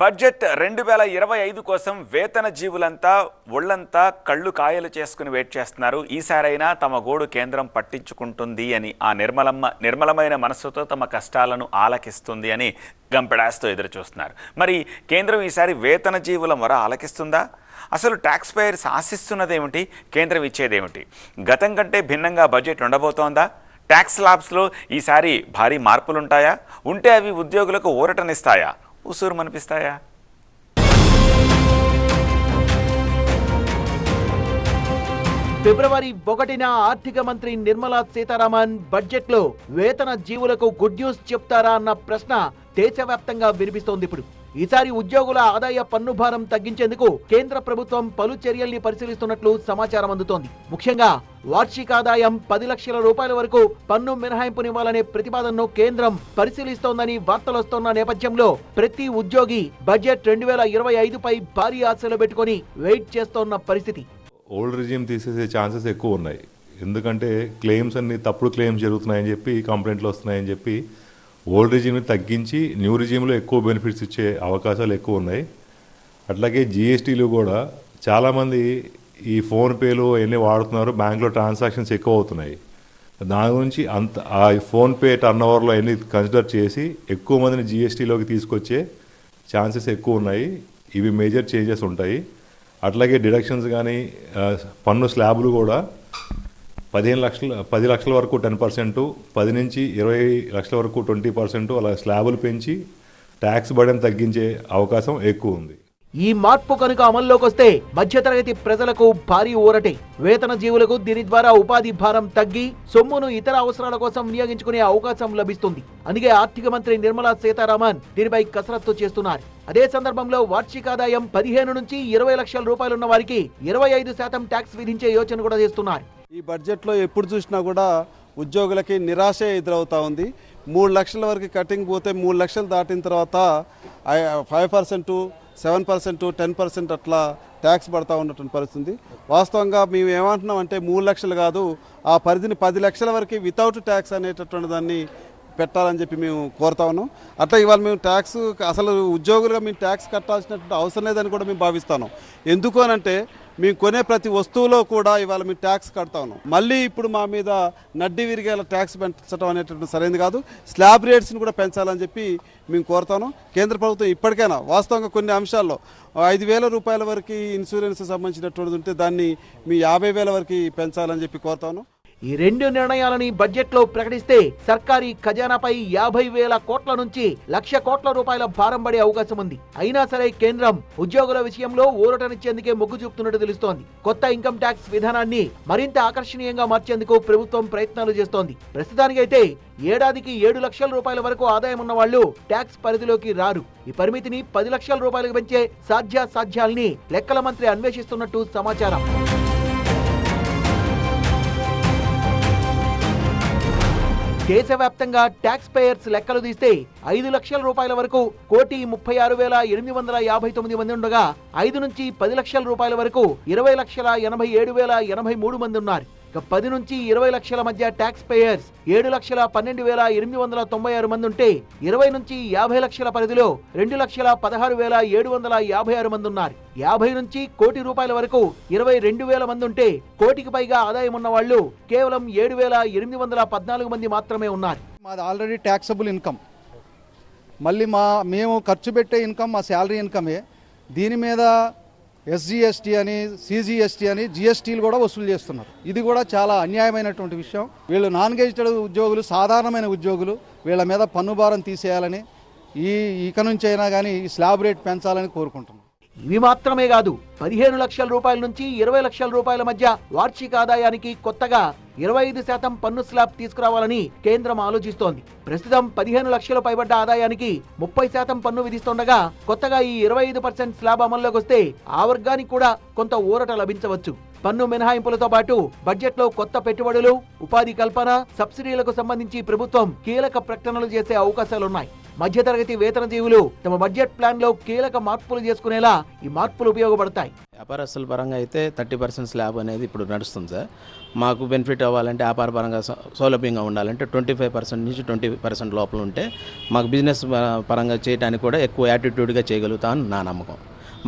Budget 2025 కోసం వేతన జీవులంతా ఒళ్ళంతా కళ్ళు కాయలు చేసుకుని వెయిట్ చేస్తున్నారు. ఈసారైనా తమ గోడు కేంద్రం పట్టించుకుంటుంది అని, ఆ నిర్మలమైన మనస్సుతో తమ కష్టాలను ఆలకిస్తుంది అని గంపెడాస్తో ఎదురు చూస్తున్నారు. మరి కేంద్రం ఈసారి వేతన జీవుల మొర ఆలకిస్తుందా? అసలు ట్యాక్స్ పేయర్స్ ఆశిస్తున్నదేమిటి? కేంద్రం ఇచ్చేదేమిటి? గతం కంటే భిన్నంగా బడ్జెట్ ఉండబోతోందా? ట్యాక్స్ స్లాబ్స్లో ఈసారి భారీ మార్పులుంటాయా? ఉంటే అవి ఉద్యోగులకు ఊరటనిస్తాయా? ఉసూరు మనిపిస్తాయా? ఫిబ్రవరి 1న ఆర్థిక మంత్రి నిర్మలా సీతారామన్ బడ్జెట్లో వేతన జీవులకు గుడ్ న్యూస్ చెప్తారా అన్న ప్రశ్న దేశవ్యాప్తంగా వినిపిస్తోంది. ఇప్పుడు ఈసారి ఉద్యోగుల ఆదాయ పన్ను భారం తగ్గించేందుకు కేంద్ర ప్రభుత్వం పలు చర్యల్ని పరిశీలిస్తున్నట్లు సమాచారం అందుతోంది. ముఖ్యంగా వార్షిక ఆదాయం 10 లక్షల రూపాయల వరకు పన్ను మినహాయింపునివ్వాలనే ప్రతిపాదనను కేంద్రం పరిశీలిస్తోందని వార్తలొస్తున్న నేపథ్యంలో ప్రతి ఉద్యోగి బడ్జెట్ 2025పై భారీ ఆశలు పెట్టుకుని వెయిట్ చేస్తోన్న పరిస్థితి. ఓల్డ్ రిజిమ్ తీసేసే ఛాన్సెస్ ఎక్కువ ఉన్నాయి. ఎందుకంటే క్లెయిమ్స్ అన్ని తప్పుడు క్లెయిమ్స్ జరుగుతున్నాయని చెప్పి, కంప్లైంట్లు వస్తున్నాయని చెప్పి ఓల్డ్ రిజిమ్ని తగ్గించి న్యూ రిజిమ్లో ఎక్కువ బెనిఫిట్స్ ఇచ్చే అవకాశాలు ఎక్కువ ఉన్నాయి. అట్లాగే జిఎస్టీలు కూడా చాలామంది ఈ ఫోన్పేలు అవన్నీ వాడుతున్నారు, బ్యాంక్లో ట్రాన్సాక్షన్స్ ఎక్కువ అవుతున్నాయి. దాని గురించి ఆ ఫోన్పే టర్న్ ఓవర్లో అన్నీ కన్సిడర్ చేసి ఎక్కువ మందిని జిఎస్టీలోకి తీసుకొచ్చే ఛాన్సెస్ ఎక్కువ ఉన్నాయి. ఇవి మేజర్ చేంజెస్ ఉంటాయి. అట్లాగే డిడక్షన్స్ కానీ పన్ను స్లాబులు కూడా 10 లక్షల వరకు 10%, 10 నుంచి 20 లక్షల వరకు 20%, అలా స్లాబులు పెంచి ట్యాక్స్ బర్డెన్ తగ్గించే అవకాశం ఎక్కువ ఉంది. ఈ మార్పు కనుక అమల్లోకి వస్తే మధ్యతరగతి ప్రజలకు భారీ ఊరటే. వేతన జీవులకు దీని ద్వారా ఉపాధి భారం తగ్గి సొమ్మును ఇతర అవసరాల కోసం వినియోగించుకునే అవకాశం లభిస్తుంది. అందుకే ఆర్థిక మంత్రి నిర్మలా సీతారామన్ దీనిపై కసరత్తు చేస్తున్నారు. అదే సందర్భంలో వార్షిక ఆదాయం 15 నుంచి 20 లక్షల రూపాయలున్న వారికి 25% ట్యాక్స్ విధించే యోచన కూడా చేస్తున్నారు. ఈ బడ్జెట్లో ఎప్పుడు చూసినా కూడా ఉద్యోగులకి నిరాశ ఎదురవుతా ఉంది. 3 లక్షల వరకు కటింగ్ పోతే 3 లక్షలు దాటిన తర్వాత 5%, 7%, 10% అట్లా ట్యాక్స్ పడతా ఉన్నటువంటి పరిస్థితి. వాస్తవంగా మేము ఏమంటున్నాం అంటే 3 లక్షలు కాదు, ఆ పరిధిని 10 లక్షల వరకు వితౌట్ ట్యాక్స్ అనేటటువంటి దాన్ని పెట్టాలని చెప్పి మేము కోరుతా ఉన్నాం. అట్లా ఇవాళ మేము ట్యాక్స్ అసలు ఉద్యోగులుగా మేము ట్యాక్స్ కట్టాల్సినటువంటి అవసరం లేదని కూడా మేము భావిస్తాను. ఎందుకు అనంటే మేము కొనే ప్రతి వస్తువులో కూడా ఇవాళ మేము ట్యాక్స్ కడతా ఉన్నాం. మళ్ళీ ఇప్పుడు మా మీద నడ్డి విరిగేలా ట్యాక్స్ పెంచడం అనేటువంటి సరైనది కాదు. స్లాబ్ రేట్స్ని కూడా పెంచాలని చెప్పి మేము కోరుతాను. కేంద్ర ప్రభుత్వం ఇప్పటికైనా వాస్తవంగా కొన్ని అంశాల్లో 5,000 రూపాయల వరకు ఇన్సూరెన్స్ సంబంధించినటువంటిది ఉంటే దాన్ని మీ 50,000 వరకు పెంచాలని చెప్పి కోరుతాను. ఈ రెండు నిర్ణయాలని బడ్జెట్లో ప్రకటిస్తే సర్కారీ ఖజానాపై 50,000 కోట్ల నుంచి 1,00,000 కోట్ల రూపాయల భారం పడే అవకాశం ఉంది. అయినా సరే కేంద్రం ఉద్యోగుల విషయంలో ఊరటనిచ్చేందుకే మొగ్గు చూపుతున్నట్టు తెలుస్తోంది. కొత్త ఇన్కమ్ ట్యాక్స్ విధానాన్ని మరింత ఆకర్షణీయంగా మార్చేందుకు ప్రభుత్వం ప్రయత్నాలు చేస్తోంది. ప్రస్తుతానికైతే ఏడాదికి 7 లక్షల రూపాయల వరకు ఆదాయం ఉన్న వాళ్ళు ట్యాక్స్ పరిధిలోకి రారు. ఈ పరిమితిని 10 లక్షల రూపాయలకు పెంచే సాధ్యాల్ని లెక్కల మంత్రి అన్వేషిస్తున్నట్టు సమాచారం. దేశవ్యాప్తంగా ట్యాక్స్ పేయర్స్ లెక్కలు తీస్తే 5 లక్షల రూపాయల వరకు 1,36,859 మంది ఉండగా 5 నుంచి 10 లక్షల రూపాయల వరకు 20,87,083 మంది ఉన్నారు. ఇక 10 నుంచి 20 లక్షల మధ్య ట్యాక్స్ పేయర్స్ 7,12,896 మంది ఉంటే 20 నుంచి 50 లక్షల పరిధిలో 2,16,756 మంది ఉన్నారు. 50 నుంచి కోటి రూపాయల వరకు 22,000 మంది ఉంటే కోటికి పైగా ఆదాయం ఉన్న వాళ్ళు కేవలం 7,814 మంది మాత్రమే ఉన్నారు. మాది ఆల్రెడీ ట్యాక్సబుల్ ఇన్కమ్, మళ్ళీ మేము ఖర్చు పెట్టే ఇన్కమ్ మా శాలరీ ఇన్కమే. దీని మీద SGST అని, CGST అని GSTలు కూడా వసూలు చేస్తున్నారు. ఇది కూడా చాలా అన్యాయమైనటువంటి విషయం. వీళ్ళు నాన్ గెజిటెడ్ ఉద్యోగులు, సాధారణమైన ఉద్యోగులు, వీళ్ళ మీద పన్ను భారం తీసేయాలని, ఇక నుంచి అయినా కానీ ఈ స్లాబ్ రేట్ పెంచాలని కోరుకుంటున్నాం. ఇవి మాత్రమే కాదు, 15 లక్షల రూపాయల నుంచి 20 లక్షల రూపాయల మధ్య వార్షిక ఆదాయానికి కొత్తగా 25% పన్ను స్లాబ్ తీసుకురావాలని కేంద్రం ఆలోచిస్తోంది. ప్రస్తుతం 15 లక్షలు పైబడ్డ ఆదాయానికి 30% పన్ను విధిస్తుండగా కొత్తగా ఈ 25% స్లాబ్ అమల్లోకి వస్తే ఆ వర్గానికి కూడా కొంత ఊరట లభించవచ్చు. పన్ను మినహాయింపులతో పాటు బడ్జెట్లో కొత్త పెట్టుబడులు, ఉపాధి కల్పన, సబ్సిడీలకు సంబంధించి ప్రభుత్వం కీలక ప్రకటనలు చేసే అవకాశాలున్నాయి. మధ్యతరగతి వేతన జీవులు తమ బడ్జెట్ ప్లాన్ లో కీలక మార్పులు చేసుకునేలా ఈ మార్పులు ఉపయోగపడతాయి. వ్యాపారస్తుల పరంగా అయితే 30% స్లాబ్ అనేది ఇప్పుడు నడుస్తుంది సార్. మాకు బెనిఫిట్ అవ్వాలంటే వ్యాపార పరంగా సౌలభ్యంగా ఉండాలంటే 25% నుంచి 20% లోపల ఉంటే మాకు బిజినెస్ పరంగా చేయడానికి కూడా ఎక్కువ యాటిట్యూడ్గా చేయగలుగుతామని నా నమ్మకం.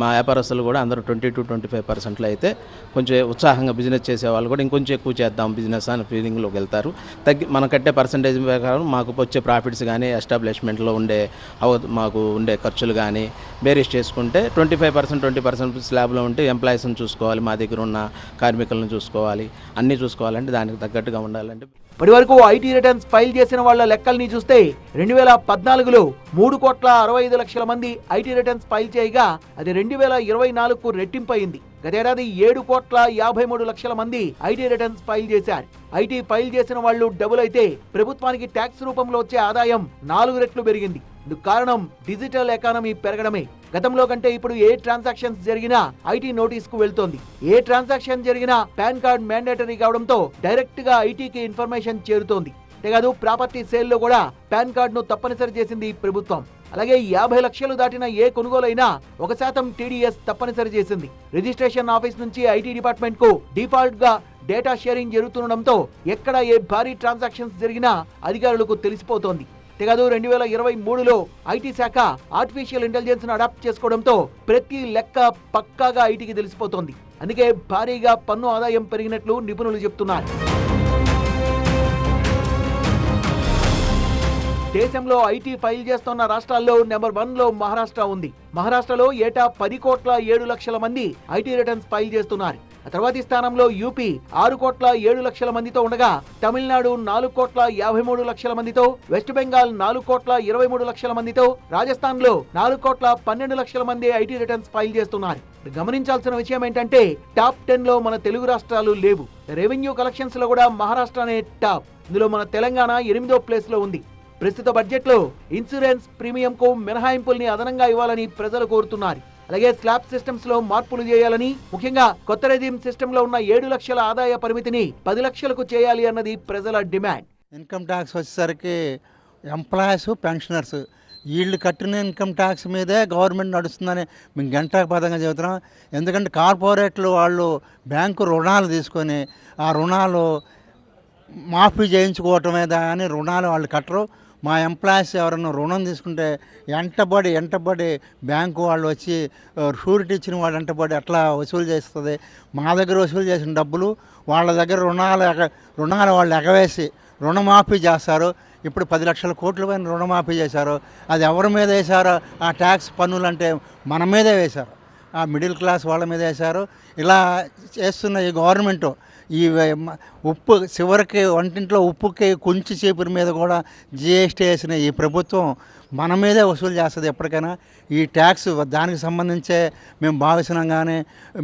మా వ్యాపారస్తులు కూడా అందరూ 20-25% అయితే కొంచెం ఉత్సాహంగా బిజినెస్ చేసేవాళ్ళు కూడా ఇంకొంచెం ఎక్కువ చేద్దాం బిజినెస్ అని ఫీలింగ్లోకి వెళ్తారు. మనం కట్టే పర్సంటేజ్ ప్రకారం మాకు వచ్చే ప్రాఫిట్స్ కానీ ఎస్టాబ్లిష్మెంట్లో మాకు ఉండే ఖర్చులు కానీ బేరీస్ చేసుకుంటే 20% స్లాబ్లో ఉంటే ఎంప్లాయీస్ని చూసుకోవాలి, మా దగ్గర ఉన్న కార్మికులను చూసుకోవాలి, అన్నీ చూసుకోవాలంటే దానికి తగ్గట్టుగా ఉండాలంటే. ఇప్పటి వరకు ఐటీ రిటర్న్స్ ఫైల్ చేసిన వాళ్ళ లెక్కల్ని చూస్తే 2014లో 3,65,00,000 మంది ఐటీ రిటర్న్స్ ఫైల్ చేయగా అది 2024కు రెట్టింపయింది. గతేడాది 7,53,00,000 మంది ఐటీ రిటర్న్స్ ఫైల్ చేశారు. ఐటీ ఫైల్ చేసిన వాళ్ళు డబుల్ అయితే ప్రభుత్వానికి ట్యాక్స్ రూపంలో వచ్చే ఆదాయం 4 రెట్లు పెరిగింది. ఇందుకు కారణం డిజిటల్ ఎకానమీ పెరగడమే. గతంలో కంటే ఇప్పుడు ఏ ట్రాన్సాక్షన్స్ జరిగినా ఐటీ నోటీస్ కు వెళ్తోంది. ఏ ట్రాన్సాక్షన్ జరిగినా పాన్ కార్డ్ మ్యాండేటరీ కావడంతో డైరెక్ట్ గా ఐటీకి ఇన్ఫర్మేషన్ చేరుతోంది. అంతేకాదు ప్రాపర్టీ సేల్లో కూడా పాన్ కార్డ్ ను తప్పనిసరి చేసింది ప్రభుత్వం. అలాగే 50 లక్షలు దాటిన ఏ కొనుగోలైనా 1% టీడీఎస్ తప్పనిసరి చేసింది. రిజిస్ట్రేషన్ ఆఫీస్ నుంచి ఐటీ డిపార్ట్మెంట్ కు డిఫాల్ట్ గా డేటా షేరింగ్ జరుగుతుండడంతో ఎక్కడ ఏ భారీ ట్రాన్సాక్షన్స్ జరిగినా అధికారులకు తెలిసిపోతోంది. అంతేకాదు 2023లో ఐటీ శాఖ ఆర్టిఫిషియల్ ఇంటెలిజెన్స్ ను అడాప్ట్ చేసుకోవడంతో ప్రతి లెక్క పక్కాగా ఐటీకి తెలిసిపోతోంది. అందుకే భారీగా పన్ను ఆదాయం పెరిగినట్లు నిపుణులు చెప్తున్నారు. దేశంలో ఐటీ ఫైల్ చేస్తున్న రాష్ట్రాల్లో నెంబర్ 1లో మహారాష్ట్ర ఉంది. మహారాష్ట్రలో ఏటా 10,07,00,000 మంది ఐటీ రిటర్న్స్ ఫైల్ చేస్తున్నారు. ఆ తర్వాతి స్థానంలో యూపీ 6,07,00,000 మందితో ఉండగా తమిళనాడు 4,53,00,000 మందితో, వెస్ట్ బెంగాల్ 4,23,00,000 మందితో, రాజస్థాన్ లో 4,12,00,000 మంది ఐటీ రిటర్న్స్ ఫైల్ చేస్తున్నారు. గమనించాల్సిన విషయం ఏంటంటే టాప్ 10లో మన తెలుగు రాష్ట్రాలు లేవు. రెవెన్యూ కలెక్షన్స్ లో కూడా మహారాష్ట్రనే టాప్. ఇందులో మన తెలంగాణ 8వ ప్లేస్ లో ఉంది. ప్రస్తుత బడ్జెట్ లో ఇన్సూరెన్స్ ప్రీమియం కు మినహాయింపుల్ని అదనంగా ఇవ్వాలని ప్రజలు కోరుతున్నారు. అలాగే స్లాబ్ సిస్టమ్స్ లో మార్పులు చేయాలని, ముఖ్యంగా కొత్త రెజీమ్ సిస్టమ్ లో ఉన్న 7 లక్షల ఆదాయ పరిమితిని 10 లక్షలకు చేయాలి అన్నది ప్రజల డిమాండ్. ఇన్కమ్ ట్యాక్స్ వచ్చేసరికి ఎంప్లాయీస్, పెన్షనర్స్ వీళ్ళు కట్టిన ఇన్కమ్ ట్యాక్స్ మీదే గవర్నమెంట్ నడుస్తుందని మేము గంటాపదంగా చెబుతున్నాం. ఎందుకంటే కార్పొరేట్లు వాళ్ళు బ్యాంకు రుణాలు తీసుకొని ఆ రుణాలు మాఫీ చేయించుకోవటమే కానీ రుణాలు వాళ్ళు కట్టరు. మా ఎంప్లాయీస్ ఎవరైనా రుణం తీసుకుంటే ఎంటబడి బ్యాంకు వాళ్ళు వచ్చి షూరిటీ ఇచ్చిన వాళ్ళు ఎంటబడి అట్లా వసూలు చేస్తుంది. మా దగ్గర వసూలు చేసిన డబ్బులు వాళ్ళ దగ్గర రుణాలు వాళ్ళు ఎగవేసి రుణమాఫీ చేస్తారు. ఇప్పుడు 10 లక్షల కోట్ల పైన రుణమాఫీ చేశారు. అది ఎవరి మీద వేశారో ఆ ట్యాక్స్ పన్నులు అంటే మన మీదే వేశారు, ఆ మిడిల్ క్లాస్ వాళ్ళ మీద వేశారు. ఇలా చేస్తున్న ఈ గవర్నమెంటు ఈ ఉప్పు చివరికి వంటింట్లో ఉప్పుకి కొంచెం చీపురు మీద కూడా జిఎస్టీ వేసిన ఈ ప్రభుత్వం మన మీదే వసూలు చేస్తుంది. ఎప్పటికైనా ఈ ట్యాక్స్ దానికి సంబంధించే మేము భావిస్తున్నాం. కానీ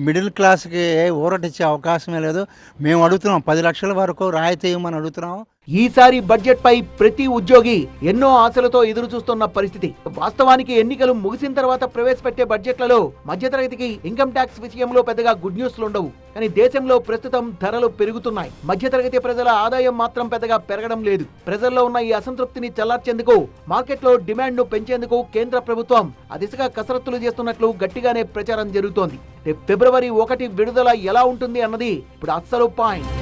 మిడిల్ క్లాస్కి ఊరటిచ్చే అవకాశమే లేదు. మేము అడుగుతున్నాం 10 లక్షల వరకు రాయితీ ఇవ్వమని అడుగుతున్నాం. ఈసారి బడ్జెట్ పై ప్రతి ఉద్యోగి ఎన్నో ఆశలతో ఎదురు చూస్తున్న పరిస్థితి. వాస్తవానికి ఎన్నికలు ముగిసిన తర్వాత ప్రవేశపెట్టే బడ్జెట్లలో మధ్యతరగతికి ఇన్కమ్ ట్యాక్స్ విషయంలో పెద్దగా గుడ్ న్యూస్లు ఉండవు. కానీ దేశంలో ప్రస్తుతం ధరలు పెరుగుతున్నాయి. మధ్యతరగతి ప్రజల ఆదాయం మాత్రం పెద్దగా పెరగడం లేదు. ప్రజల్లో ఉన్న ఈ అసంతృప్తిని చల్లార్చేందుకు, మార్కెట్లో డిమాండ్ ను పెంచేందుకు కేంద్ర ప్రభుత్వం ఆ దిశగా కసరత్తులు చేస్తున్నట్లు గట్టిగానే ప్రచారం జరుగుతోంది. ఫిబ్రవరి 1 విడుదల ఎలా ఉంటుంది అన్నది ఇప్పుడు అస్సలు పాయింట్.